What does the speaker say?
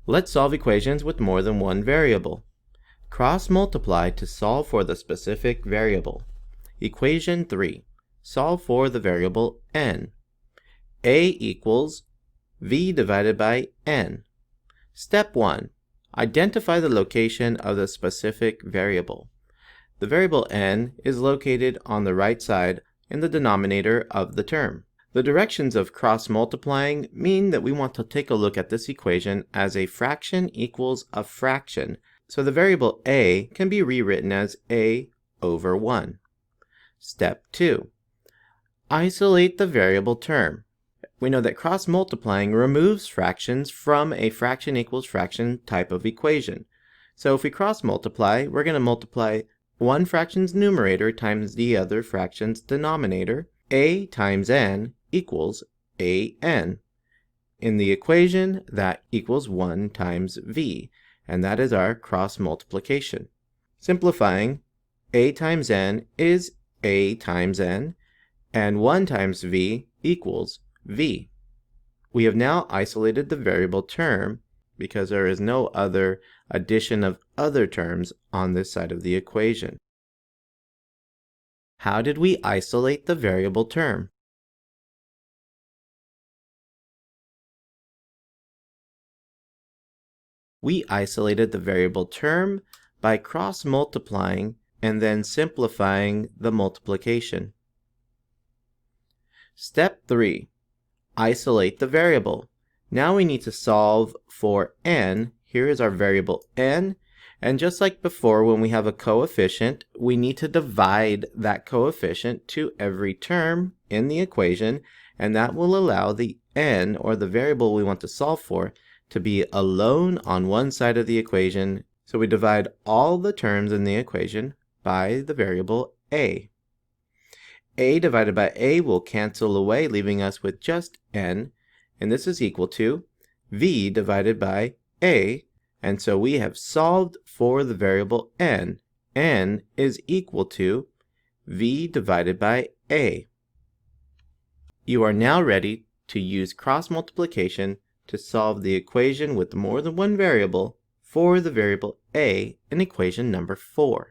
Let's solve equations with more than one variable. Cross-multiply to solve for the specific variable. Equation 3. Solve for the variable n. A equals v divided by n. Step 1. Identify the location of the specific variable. The variable n is located on the right side in the denominator of the term. The directions of cross-multiplying mean that we want to take a look at this equation as a fraction equals a fraction, so the variable a can be rewritten as a over 1. Step 2. Isolate the variable term. We know that cross-multiplying removes fractions from a fraction equals fraction type of equation. So if we cross-multiply, we're going to multiply one fraction's numerator times the other fraction's denominator. A times n equals an. In the equation, that equals 1 times v, and that is our cross-multiplication. Simplifying, a times n is a times n, and 1 times v equals v. We have now isolated the variable term because there is no other addition of other terms on this side of the equation. How did we isolate the variable term? We isolated the variable term by cross-multiplying and then simplifying the multiplication. Step 3. Isolate the variable. Now we need to solve for n. Here is our variable n, and just like before when we have a coefficient, we need to divide that coefficient to every term in the equation, and that will allow the n, or the variable we want to solve for, to be alone on one side of the equation. So we divide all the terms in the equation by the variable a. A divided by a will cancel away, leaving us with just n, and this is equal to v divided by a, and so we have solved for the variable n. N is equal to v divided by a. You are now ready to use cross-multiplication to solve the equation with more than one variable for the variable a in equation number 4.